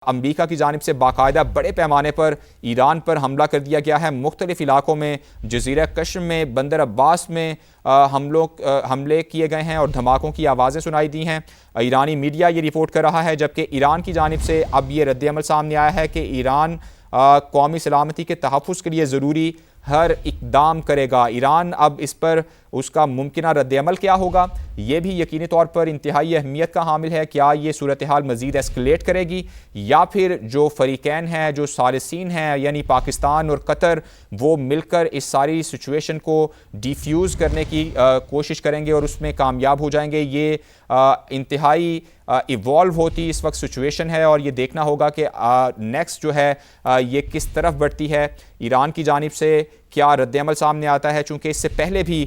امریکہ کی جانب سے باقاعدہ بڑے پیمانے پر ایران پر حملہ کر دیا گیا ہے۔ مختلف علاقوں میں جزیرہ قشم میں، بندر عباس میں حملے کیے گئے ہیں اور دھماکوں کی آوازیں سنائی دی ہیں۔ ایرانی میڈیا یہ رپورٹ کر رہا ہے، جبکہ ایران کی جانب سے اب یہ رد عمل سامنے آیا ہے کہ ایران قومی سلامتی کے تحفظ کے لیے ضروری ہر اقدام کرے گا۔ ایران اب اس پر اس کا ممکنہ رد عمل کیا ہوگا، یہ بھی یقینی طور پر انتہائی اہمیت کا حامل ہے۔ کیا یہ صورتحال مزید ایسکلیٹ کرے گی، یا پھر جو فریقین ہیں، جو ثالثین ہیں، یعنی پاکستان اور قطر، وہ مل کر اس ساری سچویشن کو ڈیفیوز کرنے کی کوشش کریں گے اور اس میں کامیاب ہو جائیں گے۔ یہ انتہائی ایوالو ہوتی اس وقت سچویشن ہے، اور یہ دیکھنا ہوگا کہ نیکسٹ جو ہے یہ کس طرف بڑھتی ہے۔ ایران کی جانب سے کیا رد عمل سامنے آتا ہے، چونکہ اس سے پہلے بھی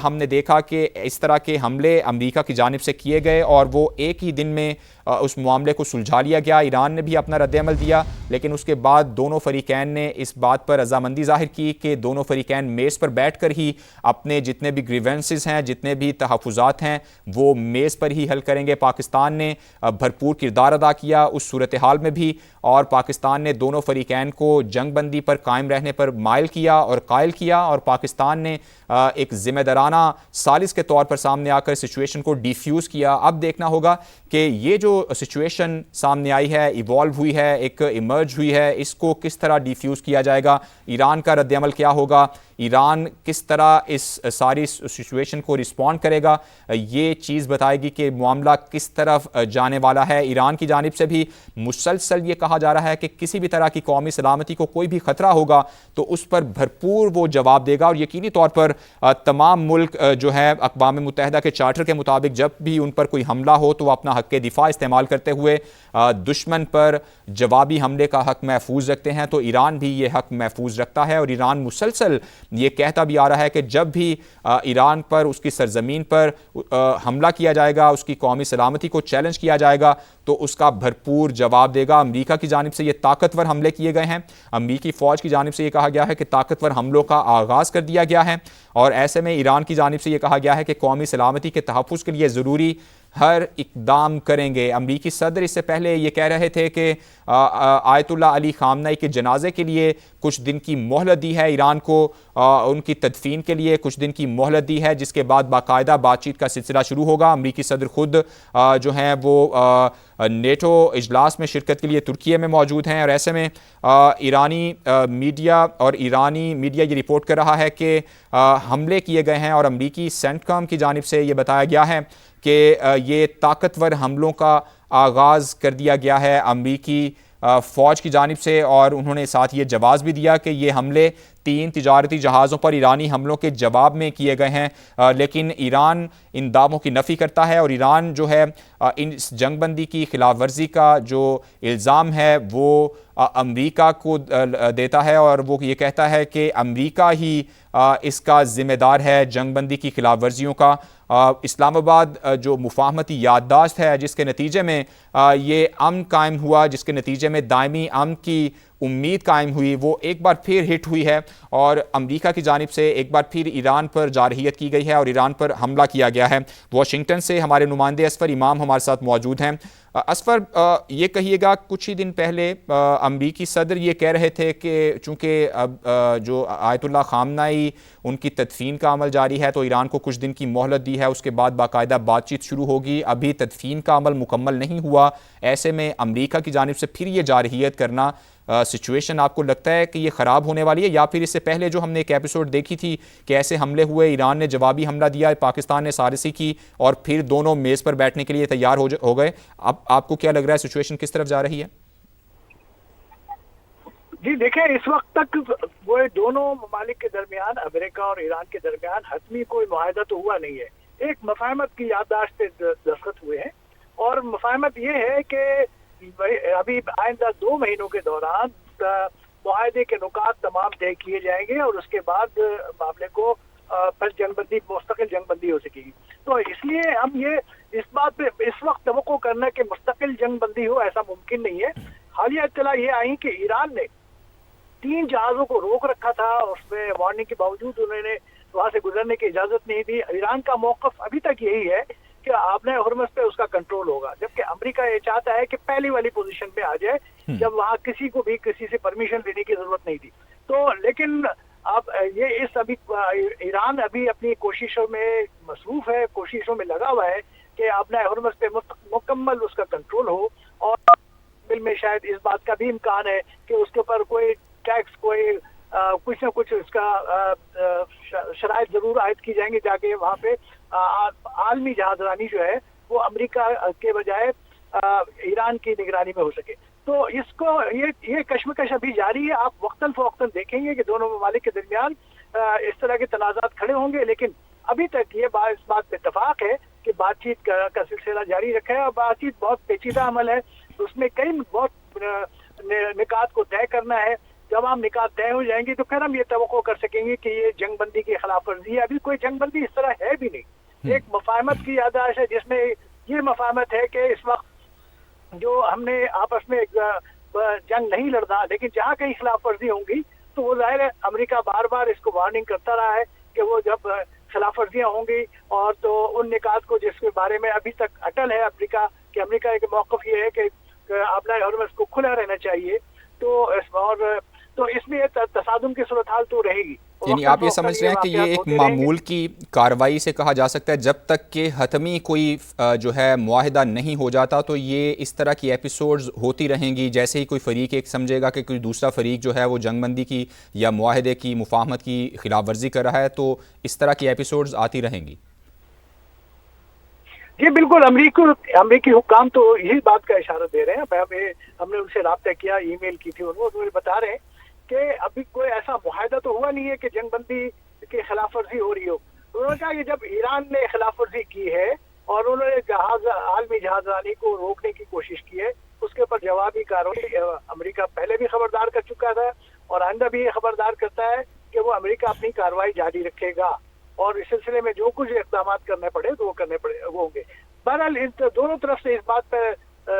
ہم نے دیکھا کہ اس طرح کے حملے امریکہ کی جانب سے کیے گئے اور وہ ایک ہی دن میں اس معاملے کو سلجھا لیا گیا۔ ایران نے بھی اپنا رد عمل دیا، لیکن اس کے بعد دونوں فریقین نے اس بات پر رضامندی ظاہر کی کہ دونوں فریقین میز پر بیٹھ کر ہی اپنے جتنے بھی گریونسز ہیں، جتنے بھی تحفظات ہیں، وہ میز پر ہی حل کریں گے۔ پاکستان نے بھرپور کردار ادا کیا اس صورتحال میں بھی، اور پاکستان نے دونوں فریقین کو جنگ بندی پر قائم رہنے پر مائل کیا اور قائل کیا، اور پاکستان نے ایک ذمہ دارانہ ثالث کے طور پر سامنے آ کر سچویشن کو ڈیفیوز کیا۔ اب دیکھنا ہوگا کہ یہ جو سچویشن سامنے آئی ہے، ایوالو ہوئی ہے، ایک ایمرج ہوئی ہے، اس کو کس طرح ڈیفیوز کیا جائے گا، ایران کا رد عمل کیا ہوگا، ایران کس طرح اس ساری سچویشن کو رسپونڈ کرے گا، یہ چیز بتائے گی کہ معاملہ کس طرف جانے والا ہے۔ ایران کی جانب سے بھی مسلسل یہ کہا جا رہا ہے کہ کسی بھی طرح کی قومی سلامتی کو کوئی بھی خطرہ ہوگا تو اس پر بھرپور وہ جواب دے گا، اور یقینی طور پر تمام ملک جو ہے اقوام متحدہ کے چارٹر کے مطابق جب بھی ان پر کوئی حملہ ہو تو وہ اپنا حق دفاع استعمال کرتے ہوئے دشمن پر جوابی حملے کا حق محفوظ رکھتے ہیں۔ تو ایران بھی یہ حق محفوظ رکھتا ہے، اور ایران مسلسل یہ کہتا بھی آ رہا ہے کہ جب بھی ایران پر، اس کی سرزمین پر حملہ کیا جائے گا، اس کی قومی سلامتی کو چیلنج کیا جائے گا تو اس کا بھرپور جواب دے گا۔ امریکہ کی جانب سے یہ طاقتور حملے کیے گئے ہیں، امریکی فوج کی جانب سے یہ کہا گیا ہے کہ طاقتور حملوں کا آغاز کر دیا گیا ہے، اور ایسے میں ایران کی جانب سے یہ کہا گیا ہے کہ قومی سلامتی کے تحفظ کے لیے ضروری ہر اقدام کریں گے۔ امریکی صدر اس سے پہلے یہ کہہ رہے تھے کہ آیت اللہ علی خامنہ کے جنازے کے لیے کچھ دن کی مہلت دی ہے ایران کو، ان کی تدفین کے لیے کچھ دن کی مہلت دی ہے، جس کے بعد باقاعدہ بات چیت کا سلسلہ شروع ہوگا۔ امریکی صدر خود جو ہیں وہ نیٹو اجلاس میں شرکت کے لیے ترکیے میں موجود ہیں، اور ایسے میں ایرانی میڈیا یہ رپورٹ کر رہا ہے کہ حملے کیے گئے ہیں، اور امریکی سینٹکام کی جانب سے یہ بتایا گیا ہے کہ یہ طاقتور حملوں کا آغاز کر دیا گیا ہے امریکی فوج کی جانب سے، اور انہوں نے ساتھ یہ جواز بھی دیا کہ یہ حملے 3 تجارتی جہازوں پر ایرانی حملوں کے جواب میں کیے گئے ہیں، لیکن ایران ان دعووں کی نفی کرتا ہے، اور ایران جو ہے اس جنگ بندی کی خلاف ورزی کا جو الزام ہے وہ امریکہ کو دیتا ہے، اور وہ یہ کہتا ہے کہ امریکہ ہی اس کا ذمہ دار ہے جنگ بندی کی خلاف ورزیوں کا۔ اسلام آباد جو مفاہمتی یادداشت ہے، جس کے نتیجے میں یہ امن قائم ہوا، جس کے نتیجے میں دائمی امن کی امید قائم ہوئی، وہ ایک بار پھر ہٹ ہوئی ہے، اور امریکہ کی جانب سے ایک بار پھر ایران پر جارحیت کی گئی ہے اور ایران پر حملہ کیا گیا ہے۔ واشنگٹن سے ہمارے نمائندے اسفر امام ہمارے ساتھ موجود ہیں۔ اسفر، یہ کہیے گا، کچھ ہی دن پہلے امریکی صدر یہ کہہ رہے تھے کہ چونکہ جو آیت اللہ خامنہ ان کی تدفین کا عمل جاری ہے تو ایران کو کچھ دن کی مہلت دی ہے، اس کے بعد باقاعدہ بات چیت شروع ہوگی، ابھی تدفین کا عمل مکمل نہیں ہوا، ایسے میں امریکہ کی جانب سے پھر یہ جارحیت کرنا سچویشن آپ کو لگتا ہے کہ یہ خراب ہونے والی ہے، یا پھر اس سے پہلے جو ہم نے ایک ایپیسوڈ دیکھی تھی کہ ایسے حملے ہوئے، ایران نے جوابی حملہ دیا، پاکستان نے ثالثی کی، اور پھر دونوں میز پر بیٹھنے کے لیے تیار ہو گئے؟ اب آپ کو کیا لگ رہا ہے سچویشن کس طرف جا رہی ہے؟ جی دیکھیں، اس وقت تک وہ دونوں ممالک کے درمیان، امریکہ اور ایران کے درمیان حتمی کوئی معاہدہ تو ہوا نہیں ہے۔ ایک مفاہمت کی یادداشت پہ دستخط ہوئے ہیں، اور مفاہمت یہ ہے کہ ابھی آئندہ 2 مہینوں کے دوران معاہدے کے نکات تمام طے کیے جائیں گے، اور اس کے بعد معاملے کو پھر جنگ بندی، مستقل جنگ بندی ہو سکے گی۔ تو اس لیے ہم یہ اس بات پہ اس وقت توقع کرنا کہ مستقل جنگ بندی ہو، ایسا ممکن نہیں ہے۔ حالیہ اطلاع یہ آئی کہ ایران نے 3 جہازوں کو روک رکھا تھا، اس میں وارننگ کے باوجود انہوں نے وہاں سے گزرنے کی اجازت نہیں دی۔ ایران کا موقف ابھی تک یہی ہے کہ آبنائے ہرمز پہ اس کا کنٹرول ہوگا، جبکہ امریکہ یہ چاہتا ہے کہ پہلی والی پوزیشن پہ آ جائے جب وہاں کسی کو بھی کسی سے پرمیشن لینے کی ضرورت نہیں تھی. تو لیکن اب یہ ابھی ایران ابھی اپنی کوششوں میں مصروف ہے، کوششوں میں لگا ہوا ہے کہ آبنائے ہرمز پہ مکمل اس کا کنٹرول ہو، اور بل میں شاید اس بات کا بھی امکان ہے کہ اس کے اوپر کوئی ٹیکس، کوئی کچھ نہ کچھ اس کا شرائط ضرور عائد کی جائیں گے تاکہ وہاں پہ عالمی جہاز رانی جو ہے وہ امریکہ کے بجائے ایران کی نگرانی میں ہو سکے. تو اس کو یہ کشمکش ابھی جاری ہے. آپ وقتاً فوقتاً دیکھیں گے کہ دونوں ممالک کے درمیان اس طرح کے تنازعات کھڑے ہوں گے، لیکن ابھی تک یہ اس بات پہ اتفاق ہے کہ بات چیت کا سلسلہ جاری رکھا ہے، اور بات چیت بہت پیچیدہ عمل ہے، اس میں کئی بہت نکات کو طے کرنا ہے. جب ہم نکات طے ہو جائیں گے تو پھر ہم یہ توقع کر سکیں گے کہ یہ جنگ بندی کی خلاف ورزی ہے. ابھی کوئی جنگ بندی اس طرح ہے بھی نہیں. ایک مفاہمت کی یادداشت ہے جس میں یہ مفاہمت ہے کہ اس وقت جو ہم نے آپس میں جنگ نہیں لڑنا، لیکن جہاں کہیں خلاف ورزی ہوں گی تو وہ ظاہر ہے امریکہ بار بار اس کو وارننگ کرتا رہا ہے کہ وہ جب خلاف ورزیاں ہوں گی اور تو ان نکات کو جس کے بارے میں ابھی تک اٹل ہے امریکہ، کہ امریکہ کا موقف یہ ہے کہ آبنائے ہرمز کو کھلا رہنا چاہیے. تو اس میں تصادم کی صورتحال تو رہے گی. یعنی آپ یہ سمجھ رہے ہیں کہ یہ ایک معمول کی کارروائی سے کہا جا سکتا ہے، جب تک کہ حتمی کوئی جو ہے معاہدہ نہیں ہو جاتا تو یہ اس طرح کی ایپیسوڈز ہوتی رہیں گی. جیسے ہی کوئی فریق ایک سمجھے گا کہ کوئی دوسرا فریق جو ہے وہ جنگ بندی کی یا معاہدے کی مفاہمت کی خلاف ورزی کر رہا ہے تو اس طرح کی ایپیسوڈز آتی رہیں گی. جی بالکل، امریکی حکام تو یہی بات کا اشارہ دے رہے ہیں. ہم نے ان سے رابطہ کیا، ای میل کی تھی، وہ بتا رہے ہیں کہ ابھی کوئی ایسا معاہدہ تو ہوا نہیں ہے کہ جنگ بندی کی خلاف ورزی ہو رہی ہو. انہوں نے کہا کہ جب ایران نے خلاف ورزی کی ہے اور انہوں نے عالمی جہاز رانی کو روکنے کی کوشش کی ہے، اس کے اوپر جوابی کارروائی امریکہ پہلے بھی خبردار کر چکا تھا اور آئندہ بھی یہ خبردار کرتا ہے کہ وہ امریکہ اپنی کارروائی جاری رکھے گا، اور اس سلسلے میں جو کچھ اقدامات کرنے پڑے تو وہ ہوں گے. بہرحال دونوں طرف سے اس بات پر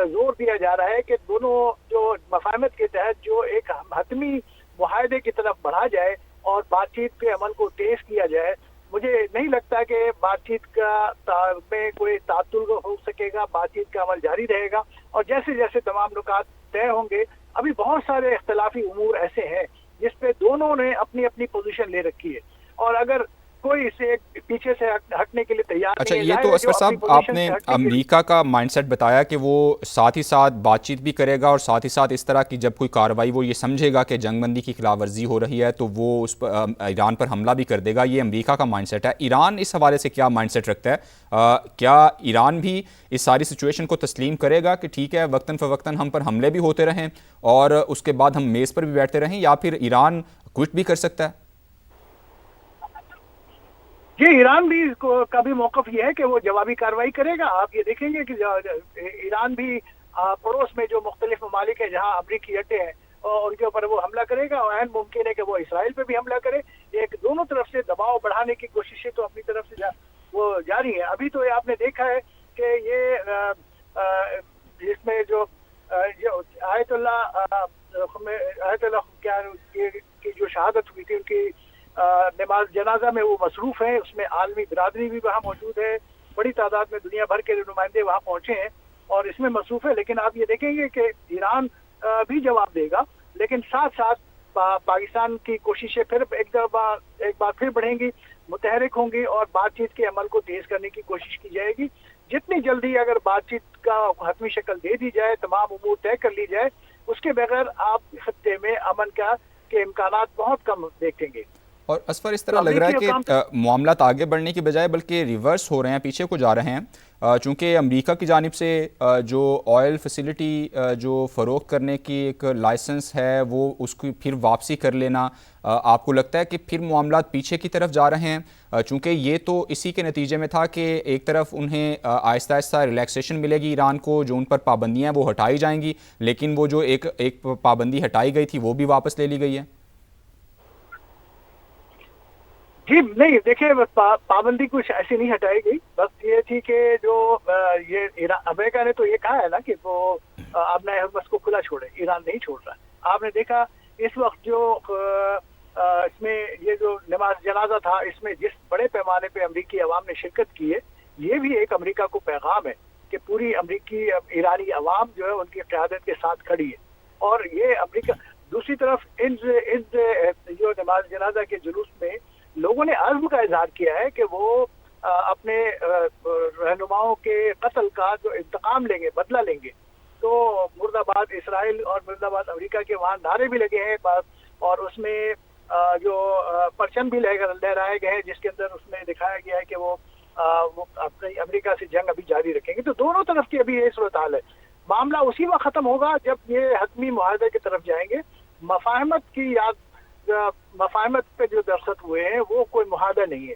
زور دیا جا رہا ہے کہ دونوں جو مفاہمت کے تحت جو ایک حتمی معاہدے کی طرف بڑھا جائے اور بات چیت کے عمل کو تیز کیا جائے. مجھے نہیں لگتا کہ بات چیت کا میں کوئی تعطل ہو سکے گا. بات چیت کا عمل جاری رہے گا، اور جیسے جیسے تمام نکات طے ہوں گے. ابھی بہت سارے اختلافی امور ایسے ہیں جس پہ دونوں نے اپنی اپنی پوزیشن لے رکھی ہے، اور اگر کوئی اسے پیچھے سے ہٹنے کے لیے تیار اچھا، نہیں ہے. یہ تو اسفر صاحب آپ نے امریکہ کا مائنڈ سیٹ بتایا کہ وہ ساتھ ہی ساتھ بات چیت بھی کرے گا، اور ساتھ ہی ساتھ اس طرح کی جب کوئی کارروائی وہ یہ سمجھے گا کہ جنگ بندی کی خلاف ورزی ہو رہی ہے تو وہ اس پر ایران پر حملہ بھی کر دے گا. یہ امریکہ کا مائنڈ سیٹ ہے. ایران اس حوالے سے کیا مائنڈ سیٹ رکھتا ہے؟ کیا ایران بھی اس ساری سچویشن کو تسلیم کرے گا کہ ٹھیک ہے وقتاً فوقتاً ہم پر حملے بھی ہوتے رہیں اور اس کے بعد ہم میز پر بھی بیٹھتے رہیں، یا پھر ایران کوئٹ بھی کر سکتا ہے؟ جی، ایران بھی کا بھی موقف یہ ہے کہ وہ جوابی کارروائی کرے گا. آپ یہ دیکھیں گے کہ ایران بھی پڑوس میں جو مختلف ممالک ہیں جہاں امریکی اڈے ہیں ان کے اوپر وہ حملہ کرے گا، اور ممکن ہے کہ وہ اسرائیل پہ بھی حملہ کرے. ایک دونوں طرف سے دباؤ بڑھانے کی کوششیں تو اپنی طرف سے وہ جاری ہیں. ابھی تو آپ نے دیکھا ہے کہ یہ اس میں جو آیت اللہ کی جو شہادت ہوئی تھی، ان کی نماز جنازہ میں وہ مصروف ہیں. اس میں عالمی برادری بھی وہاں موجود ہے، بڑی تعداد میں دنیا بھر کے نمائندے وہاں پہنچے ہیں اور اس میں مصروف ہے. لیکن آپ یہ دیکھیں گے کہ ایران بھی جواب دے گا، لیکن ساتھ ساتھ پاکستان کی کوششیں پھر ایک بار پھر بڑھیں گی، متحرک ہوں گی، اور بات چیت کے عمل کو تیز کرنے کی کوشش کی جائے گی. جتنی جلدی اگر بات چیت کا حتمی شکل دے دی جائے، تمام امور طے کر لی جائے، اس کے بغیر آپ خطے میں امن کے امکانات بہت کم دیکھیں گے. اور اسفر اس طرح لگ رہا ہے کہ معاملات آگے بڑھنے کی بجائے بلکہ ریورس ہو رہے ہیں، پیچھے کو جا رہے ہیں. چونکہ امریکہ کی جانب سے جو آئل فیسیلٹی جو فروخت کرنے کی ایک لائسنس ہے وہ اس کی پھر واپسی کر لینا، آپ کو لگتا ہے کہ پھر معاملات پیچھے کی طرف جا رہے ہیں؟ چونکہ یہ تو اسی کے نتیجے میں تھا کہ ایک طرف انہیں آہستہ آہستہ ریلیکسیشن ملے گی ایران کو، جو ان پر پابندیاں ہیں وہ ہٹائی جائیں گی، لیکن وہ جو ایک پابندی ہٹائی گئی تھی وہ بھی واپس لے لی گئی ہے. جی نہیں، دیکھیں پابندی کچھ ایسی نہیں ہٹائی گئی، بس یہ تھی کہ جو یہ امریکہ نے تو یہ کہا ہے نا کہ وہ آبنائے ہرمز کو کھلا چھوڑے، ایران نہیں چھوڑ رہا. آپ نے دیکھا اس وقت جو اس میں یہ جو نماز جنازہ تھا، اس میں جس بڑے پیمانے پہ امریکی عوام نے شرکت کی ہے، یہ بھی ایک امریکہ کو پیغام ہے کہ پوری امریکی ایرانی عوام جو ہے ان کی قیادت کے ساتھ کھڑی ہے. اور یہ امریکہ دوسری طرف ان جو نماز جنازہ کے جلوس میں لوگوں نے عزم کا اظہار کیا ہے کہ وہ اپنے رہنماؤں کے قتل کا جو انتقام لیں گے، بدلہ لیں گے. تو مرد آباد اسرائیل اور مرد آباد امریکہ کے وہاں نعرے بھی لگے ہیں، اور اس میں جو پرچم بھی لہرائے گئے ہیں جس کے اندر اس میں دکھایا گیا ہے کہ وہ اپنی امریکہ سے جنگ ابھی جاری رکھیں گے. تو دونوں طرف کی ابھی یہ صورتحال ہے. معاملہ اسی وقت ختم ہوگا جب یہ حتمی معاہدے کی طرف جائیں گے. مفاہمت پہ جو دستخط ہوئے ہیں وہ کوئی معاہدہ نہیں ہے.